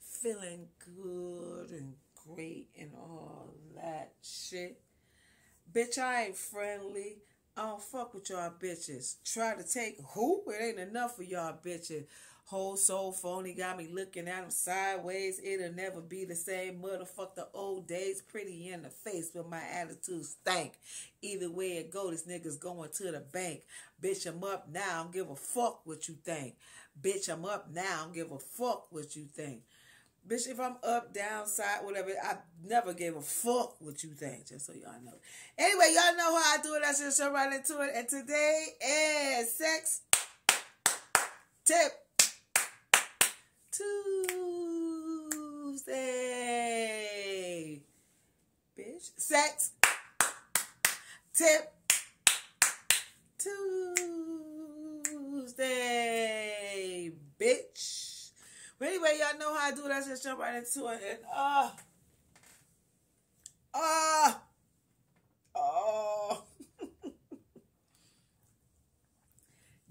feeling good and great and all that shit. Bitch, I ain't friendly. I don't fuck with y'all bitches. Try to take who? It ain't enough for y'all bitches. Whole soul phony got me looking at him sideways. It'll never be the same. Motherfuck the old days. Pretty in the face, but my attitude stank. Either way it go, this nigga's going to the bank. Bitch, I'm up now. I don't give a fuck what you think. Bitch, I'm up now. I don't give a fuck what you think. Bitch, if I'm up, down, side, whatever, I never gave a fuck what you think, just so y'all know. Anyway, y'all know how I do it. I just jump right into it. And today is Sex Tip Tuesday. Bitch. Sex Tip Tuesday. Bitch. But anyway, y'all know how I do it. I just jump right into it. And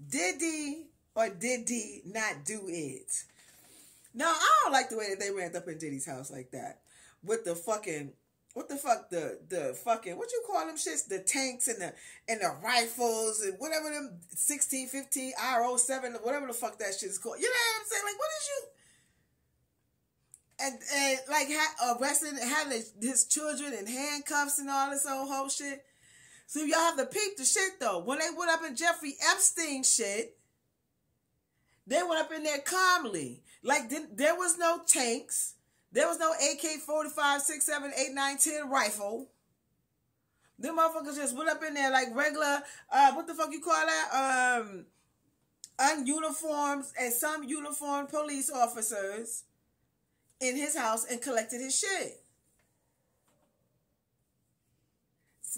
Diddy or Diddy not do it? Now, I don't like the way that they ran up in Diddy's house like that. With the fucking, what the fuck, the fucking, what you call them shits? The tanks and the rifles and whatever them 16, 15, RO7, whatever the fuck that shit is called. You know what I'm saying? Like, what is you? And like arresting, having his children in handcuffs and all this old whole shit. So y'all have to peep the shit though. When they went up in Jeffrey Epstein shit, they went up in there calmly. Like there was no tanks. There was no AK-45, 6, 7, 8, 9, 10 rifle. Them motherfuckers just went up in there like regular, what the fuck you call that? Ununiformed and some uniformed police officers in his house and collected his shit.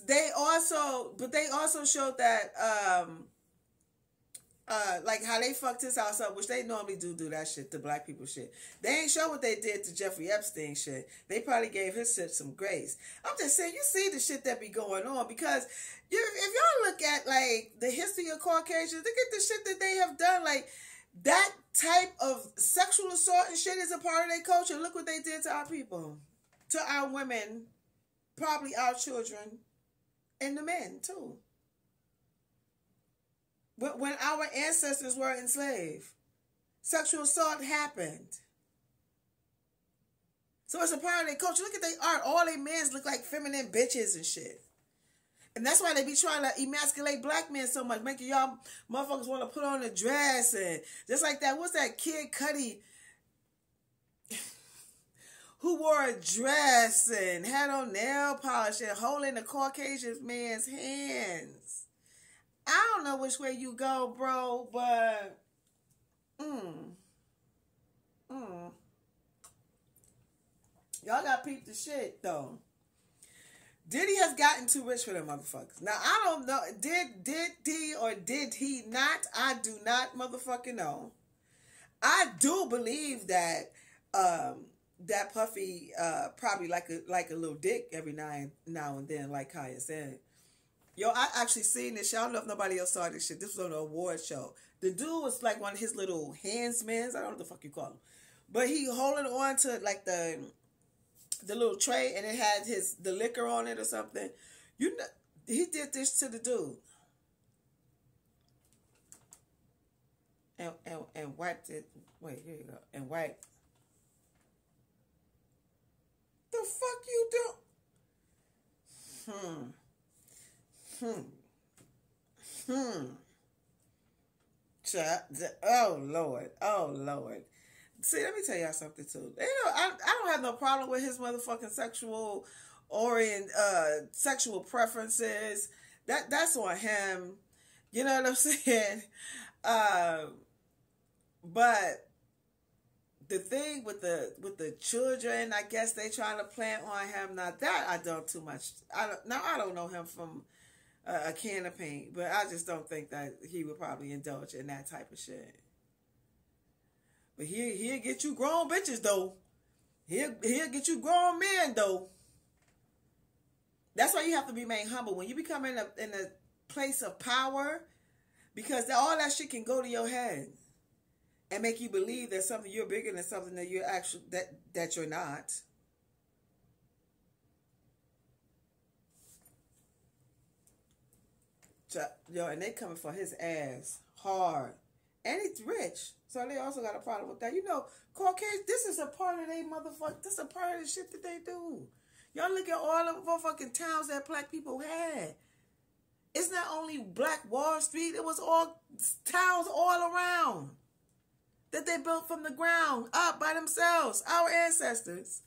They also showed that, like how they fucked his house up, which they normally do that shit to black people shit. They ain't show what they did to Jeffrey Epstein shit. They probably gave his shit some grace. I'm just saying, you see the shit that be going on because if y'all look at like the history of Caucasians, look at the shit that they have done, like that type of sexual assault and shit is a part of their culture. Look what they did to our people, to our women, probably our children, and the men too. But when our ancestors were enslaved, sexual assault happened. So it's a part of their culture. Look at their art. All their men look like feminine bitches and shit. And that's why they be trying to emasculate black men so much, making y'all motherfuckers want to put on a dress and just like that. What's that Kid Cudi who wore a dress and had on nail polish and holding the Caucasian man's hands? I don't know which way you go, bro, but y'all got peep the shit though. Diddy has gotten too rich for them motherfuckers. Now, I don't know. Did he or did he not? I do not motherfucking know. I do believe that that Puffy probably like a little dick every now and then, like Kaya said. Yo, I actually seen this shit. I don't know if nobody else saw this shit. This was on an award show. The dude was like one of his little handsmans. I don't know what the fuck you call him. But he holding on to like the little tray and it had the liquor on it or something. You know, he did this to the dude. And wiped it. Wait, here you go. And wiped. The fuck you do? Oh Lord. See, let me tell y'all something too. You know, I don't have no problem with his motherfucking sexual preferences. That's on him. You know what I'm saying? But the thing with the children, I guess they trying to plant on him. Now that I don't too much. I don't know him from a can of paint, but I just don't think that he would probably indulge in that type of shit. But he'll get you grown bitches though. He'll get you grown men though. That's why you have to remain humble when you become in a place of power, because all that shit can go to your head. and make you believe that something you're bigger than something that you're actually that you're not. So, yo, and they coming for his ass hard, and he's rich, so they also got a problem with that. You know, Caucasian. This is a part of they motherfucker. This is a part of the shit that they do. Y'all look at all the motherfucking towns that black people had. It's not only Black Wall Street. It was all towns all around that they built from the ground up by themselves, our ancestors.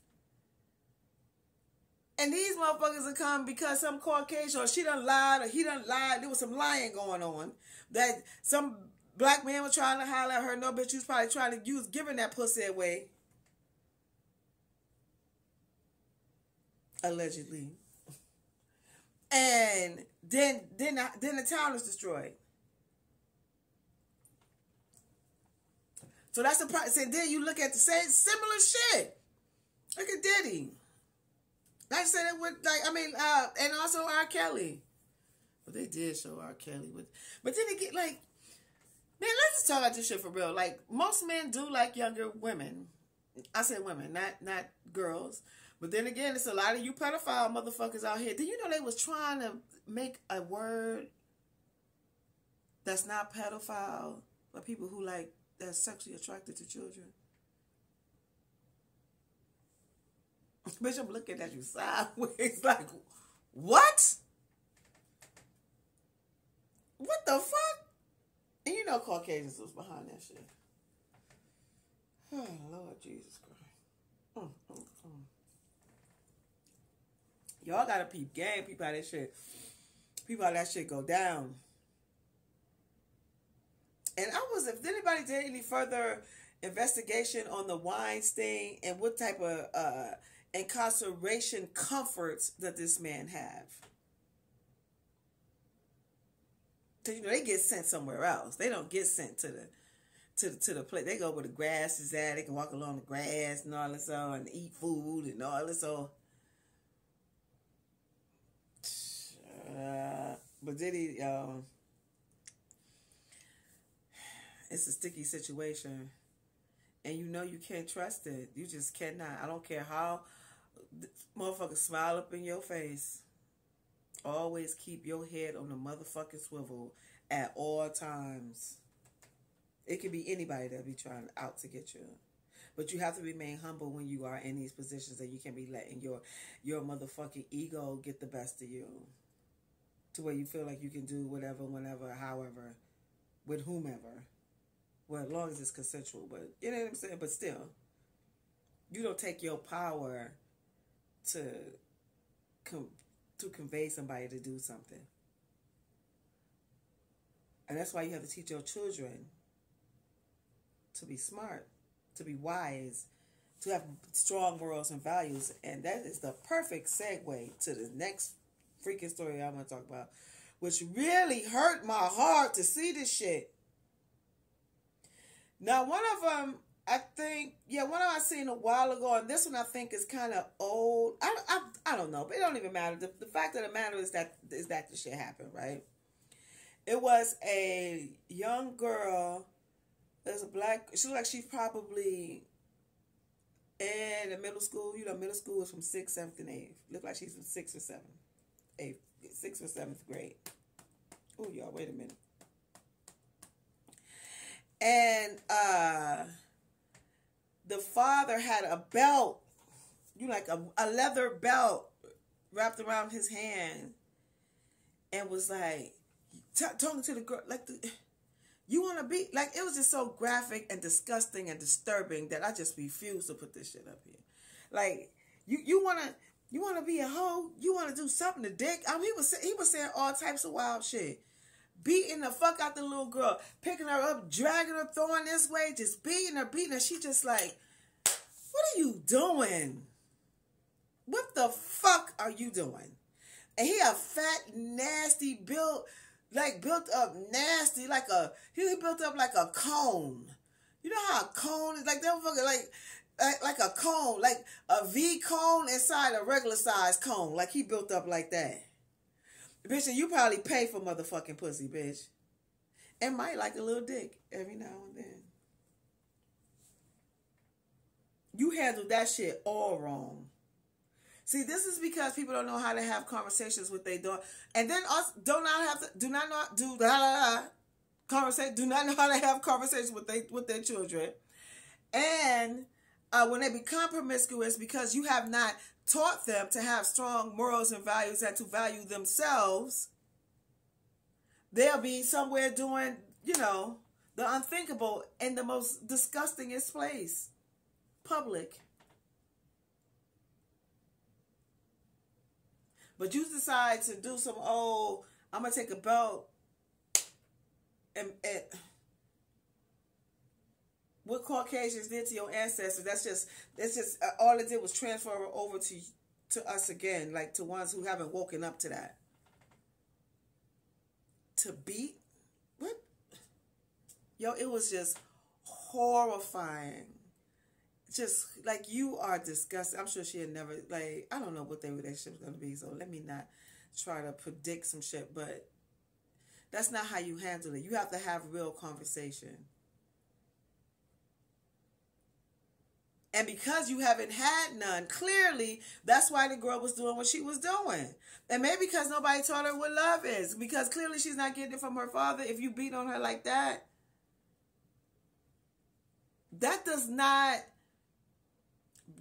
And these motherfuckers are come because some Caucasian or she done lied or he done lied. There was some lying going on. That some black man was trying to holler at her. No, bitch, you was probably trying to use giving that pussy away. Allegedly. And then the town is destroyed. So that's the problem. And then you look at the same similar shit. Look at Diddy. Like I said, it would and also R. Kelly. But they did show R. Kelly but then again, like, man, let's just talk about this shit for real. Like, most men do like younger women. I said women, not girls. But then again, it's a lot of you pedophile motherfuckers out here. Did you know they was trying to make a word that's not pedophile for people who like that's sexually attracted to children? Bitch, I'm looking at you sideways like, what? What the fuck? And you know Caucasians was behind that shit. Oh, Lord Jesus Christ. Y'all gotta peep game, peep how that shit. Peep how that shit go down. And if anybody did any further investigation on the Weinstein and what type of incarceration comforts that this man have. Cause you know they get sent somewhere else. They don't get sent to the place. They go where the grass is at. They can walk along the grass and all this and eat food and all this but Diddy, it's a sticky situation. And you know you can't trust it. You just cannot. I don't care how motherfuckers smile up in your face. Always keep your head on the motherfucking swivel at all times. It could be anybody that be trying out to get you. But you have to remain humble when you are in these positions, and you can't be letting your motherfucking ego get the best of you. To where you feel like you can do whatever, whenever, however, with whomever. Well, as long as it's consensual, but you know what I'm saying? But still, you don't take your power to convey somebody to do something. And that's why you have to teach your children to be smart, to be wise, to have strong morals and values. And that is the perfect segue to the next freaking story I'm going to talk about, which really hurt my heart to see this shit. Now, one of them, I think, one of them I seen a while ago, and this one I think is kind of old. I don't know, but it don't even matter. The fact of the matter is that the shit happened, right? It was a young girl. There's a black. She looked like she's probably in the middle school. You know, middle school is from 6th, 7th, and 8th. Looked like she's from 6th or 7th, 8th, 6th or 7th grade. Oh, y'all, wait a minute. And the father had a belt, like a leather belt wrapped around his hand, and was like talking to the girl like, you want to be like, it was just so graphic and disgusting and disturbing that I just refused to put this shit up here. Like, you want to be a hoe, you want to do something to dick. I mean, he was saying all types of wild shit. Beating the fuck out the little girl, picking her up, dragging her, throwing this way, just beating her. She just like, what are you doing? What the fuck are you doing? And he a fat, nasty, built up nasty, he built up like a cone. You know how a cone is? Like, that motherfucker, like a cone, like a V cone inside a regular size cone. Like, he built up like that. Bitch, and you probably pay for motherfucking pussy, bitch. And might like a little dick every now and then. You handled that shit all wrong. See, this is because people don't know how to have conversations with their daughter, and then also do not know how to have conversations with their children, and when they become promiscuous, because you have not taught them to have strong morals and values and to value themselves, they'll be somewhere doing, the unthinkable in the most disgustingest place, public. But you decide to do some I'm going to take a belt and what Caucasians did to your ancestors, that's just all it did was transfer over to us again, like to ones who haven't woken up to that. To beat? What? Yo, it was just horrifying. Just like, you are disgusting. I'm sure she had never, like, I don't know what their relationship was going to be, so let me not try to predict some shit, but that's not how you handle it. You have to have real conversation. And because you haven't had none, clearly, that's why the girl was doing what she was doing. And maybe because nobody taught her what love is. Because clearly she's not getting it from her father. If you beat on her like that, that does not...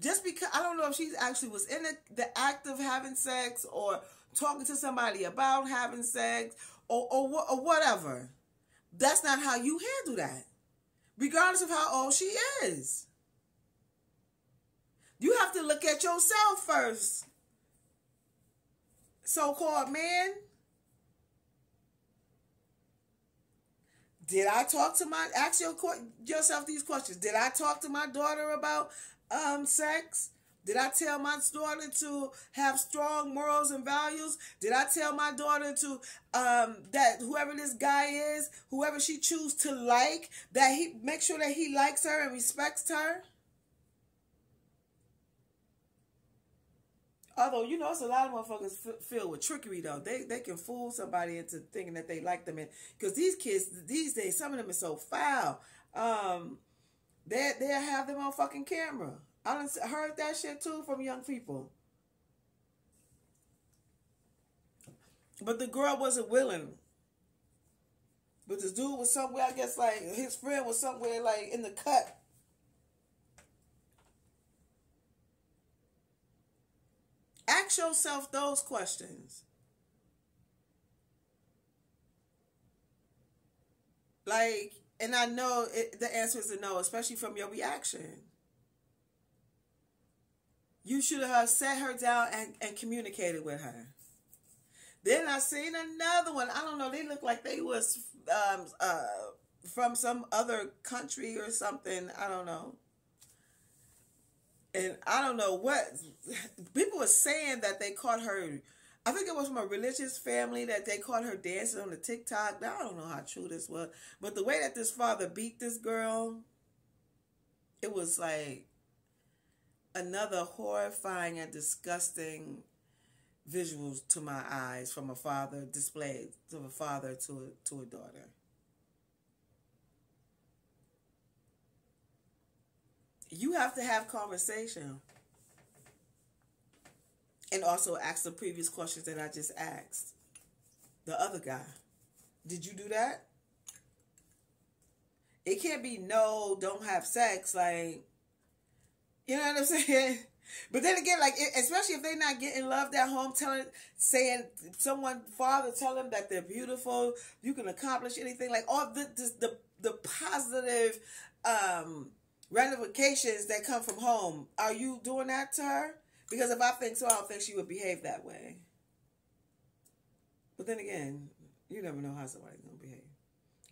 Just because, I don't know if she actually was in the act of having sex or talking to somebody about having sex or whatever. That's not how you handle that. Regardless of how old she is. You have to look at yourself first. So-called man. Did I talk to ask yourself these questions. Did I talk to my daughter about sex? Did I tell my daughter to have strong morals and values? Did I tell my daughter to that whoever this guy is, whoever she chooses to like, that he make sure that he likes her and respects her? Although, it's a lot of motherfuckers filled with trickery, though. They can fool somebody into thinking that they like them. Because these kids, these days, some of them are so foul. They'll have them on fucking camera. I done heard that shit, too, from young people. But the girl wasn't willing. But this dude was somewhere, I guess, like, his friend was somewhere, like, in the cut. Ask yourself those questions. Like, and I know the answer is a no, especially from your reaction. You should have sat her down and communicated with her. Then I seen another one. I don't know. They look like they was from some other country or something. I don't know. And I don't know what people were saying that they caught her. I think it was from a religious family that they caught her dancing on the TikTok. Now, I don't know how true this was, but the way that this father beat this girl, it was like another horrifying and disgusting visuals to my eyes from a father displayed to a father to a daughter. You have to have conversation. And also ask the previous questions that I just asked. The other guy. Did you do that? It can't be no, don't have sex. Like, you know what I'm saying? But then again, like, especially if they're not getting loved at home, saying father tell them that they're beautiful, you can accomplish anything. Like, all the positive ramifications that come from home. Are you doing that to her? Because if I think so, I don't think she would behave that way. But then again, you never know how somebody's going to behave.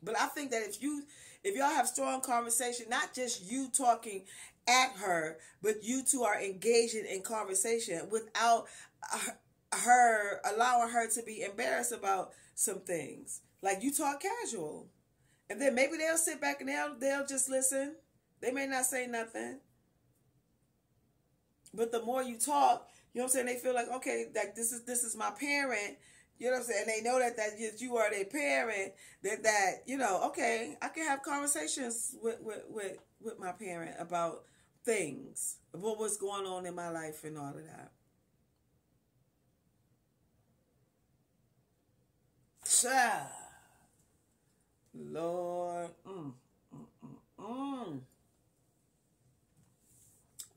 But I think that if y'all have strong conversation, not just you talking at her, but you two are engaging in conversation without her allowing her to be embarrassed about some things. Like, you talk casual. And then maybe they'll sit back and they'll just listen. They may not say nothing. But the more you talk, you know what I'm saying, they feel like, okay, like this is my parent. You know what I'm saying? And they know that you are their parent. That okay, I can have conversations with my parent about things, what was going on in my life and all of that. Lord,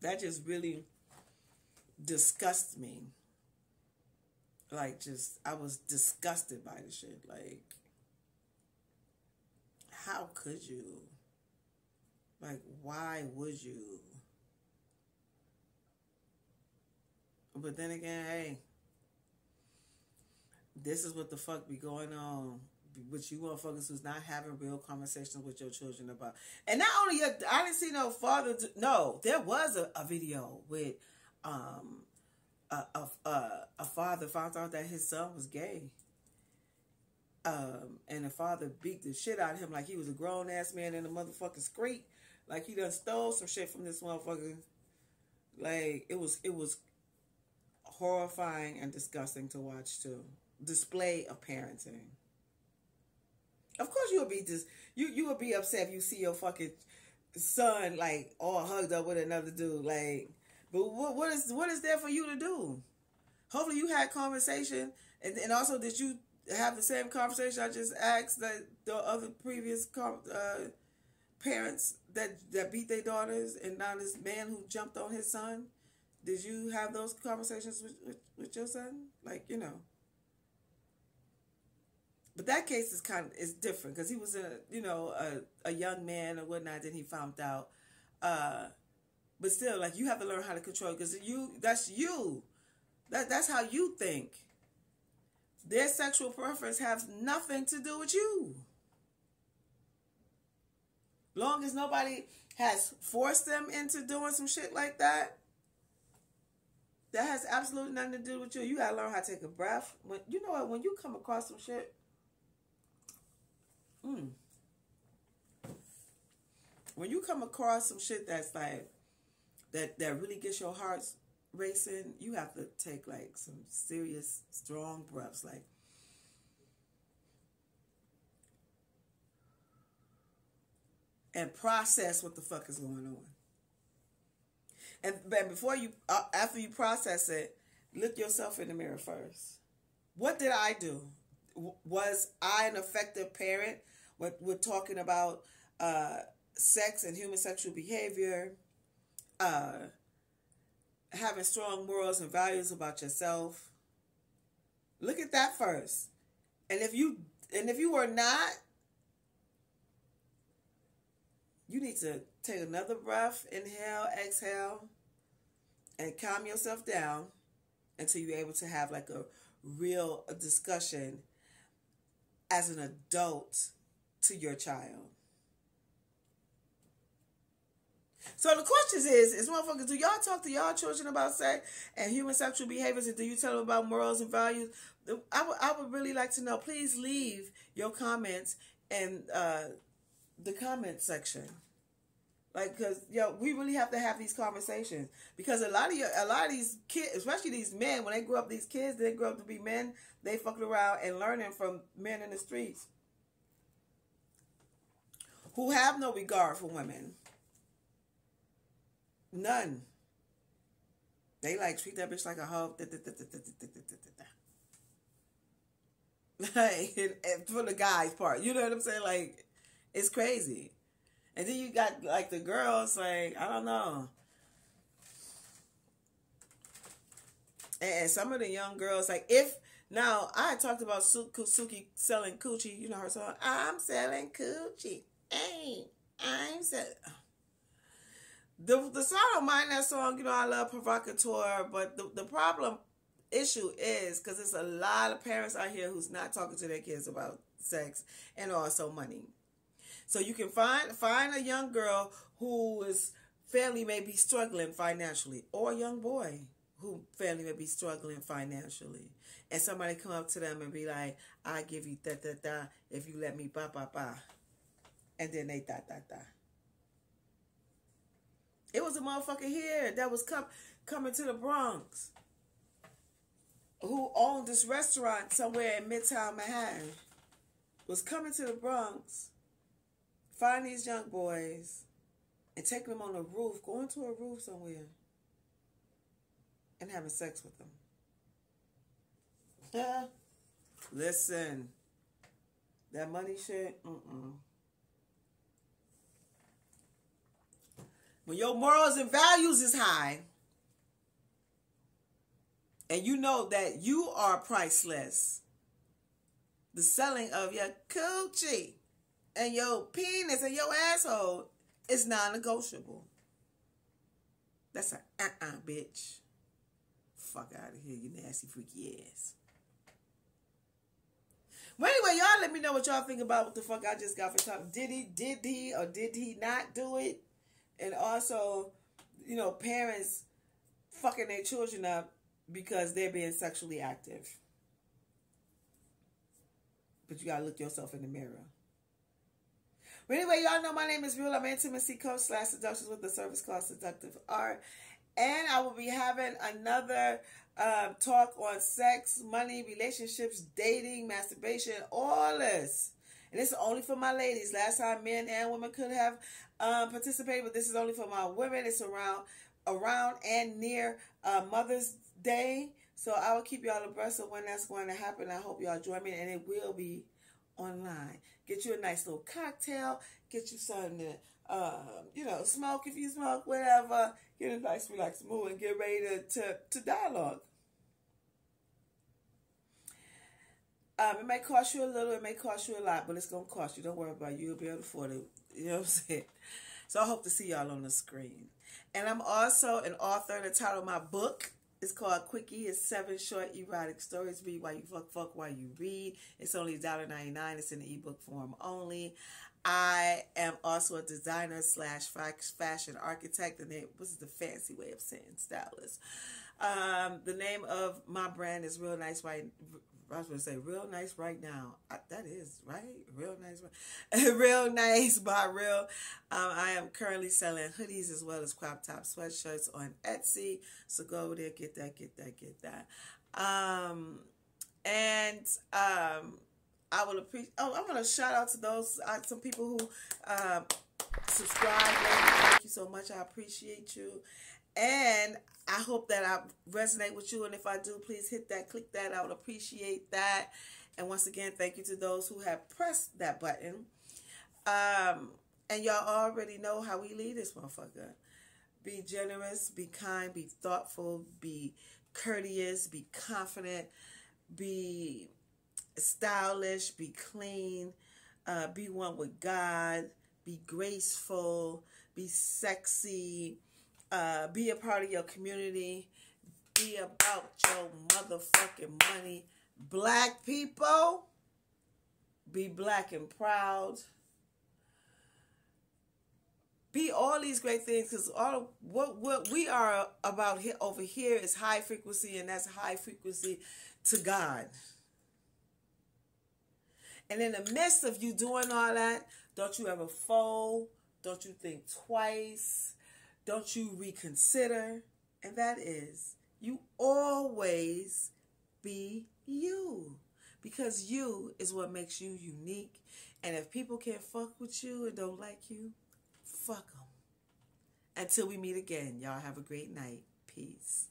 that just really disgusts me. Like, I was disgusted by the shit. Like, how could you? Like, why would you? But then again, hey, this is what the fuck be going on with you motherfuckers who's not having real conversations with your children about. And not only, I didn't see no father. No, there was a video with a father found out that his son was gay. And the father beat the shit out of him like he was a grown ass man in the motherfucking street. Like he done stole some shit from this motherfucker. Like it was horrifying and disgusting to watch too. Display of parenting. Of course you would be upset if you see your fucking son like all hugged up with another dude. Like, but what is there for you to do? Hopefully you had conversation, and also did you have the same conversation I just asked that the other previous parents that beat their daughters, and now this man who jumped on his son? Did you have those conversations with your son? Like, you know. But that case is different because he was a young man or whatnot. Then he found out. But still, like, you have to learn how to control because that's you. That's how you think. Their sexual preference has nothing to do with you. Long as nobody has forced them into doing some shit like that, that has absolutely nothing to do with you. You gotta learn how to take a breath. When you know what, when you come across some shit, when you come across some shit that's like that really gets your heart racing, you have to take like some serious, strong breaths, like. And process what the fuck is going on. And before you, after you process it, look yourself in the mirror first. What did I do? Was I an effective parent? We're talking about sex and human sexual behavior, having strong morals and values about yourself. Look at that first. And if you were not, you need to take another breath, inhale, exhale, and calm yourself down until you're able to have like a real discussion as an adult to your child. So the question is motherfuckers, do y'all talk to y'all children about sex and human sexual behaviors, and do you tell them about morals and values? I would really like to know. Please leave your comments in the comment section. Like, because we really have to have these conversations, because a lot of these kids, especially these men, when they grow up, these kids, they grow up to be men. They fucking around and learning from men in the streets who have no regard for women. None. They like treat that bitch like a hoe. Like, and for the guys part, you know what I'm saying? Like, it's crazy. And then you got like the girls, like, I don't know. And some of the young girls, like, now I talked about Suki selling coochie, you know her song, I'm selling coochie. Hey, I'm selling. The song don't mind that song, you know, I love Provocateur, but the issue is because there's a lot of parents out here who's not talking to their kids about sex and also money. So you can find a young girl whose family may be struggling financially, or a young boy who family may be struggling financially, and somebody come up to them and be like, I give you da-da-da if you let me ba-ba-ba. And then they da-da-da. It was a motherfucker here that was coming to the Bronx who owned this restaurant somewhere in Midtown Manhattan, was coming to the Bronx, find these young boys, and taking them on a roof, going to a roof somewhere and having sex with them. Yeah. Listen, that money shit, When your morals and values is high, and you know that you are priceless, the selling of your coochie and your penis and your asshole is non-negotiable. That's a bitch. Fuck out of here, you nasty freaky ass. Well, anyway, y'all let me know what y'all think about what the fuck I just got for talking. Did he or did he not do it? And also, you know, parents fucking their children up because they're being sexually active. But you gotta look yourself in the mirror. But anyway, y'all know my name is Real. I'm an intimacy coach / seductions with the service called Seductive Art. And I will be having another talk on sex, money, relationships, dating, masturbation, all this. And this is only for my ladies. Last time men and women could have participated, but this is only for my women. It's around and near Mother's Day. So I will keep y'all abreast of when that's going to happen. I hope y'all join me, and it will be online. Get you a nice little cocktail. Get you something to, smoke if you smoke, whatever. Get a nice, relaxed mood and get ready to dialogue. It may cost you a little, it may cost you a lot, but it's going to cost you. Don't worry about it. You'll be able to afford it. You know what I'm saying? So I hope to see y'all on the screen. And I'm also an author, and the title of my book is called Quickie. It's 7 short erotic stories. Read while you fuck while you read. It's only $1.99. It's in the ebook form only. I am also a designer / fashion architect. And what's the fancy way of saying stylist? The name of my brand is Real Nice Right. I was going to say Real Nice Right Now. That is right. Real Nice. Real Nice by Real. I am currently selling hoodies as well as crop top sweatshirts on Etsy. So go over there, get that. I will appreciate. Oh, I want to shout out to those some people who subscribe. Thank you so much. I appreciate you, and I hope that I resonate with you. And if I do, please hit that, click that. I would appreciate that. And once again, thank you to those who have pressed that button. And y'all already know how we lead this motherfucker. Be generous, be kind, be thoughtful, be courteous, be confident, be stylish, be clean, be one with God, be graceful, be sexy, be a part of your community, be about your motherfucking money. Black people, be black and proud. Be all these great things, because all of what we are about here over here is high frequency, and that's high frequency to God. And in the midst of you doing all that, don't you ever fold, don't you think twice, don't you reconsider, and that is, you always be you, because you is what makes you unique. And if people can't fuck with you and don't like you, fuck them. Until we meet again, y'all have a great night. Peace.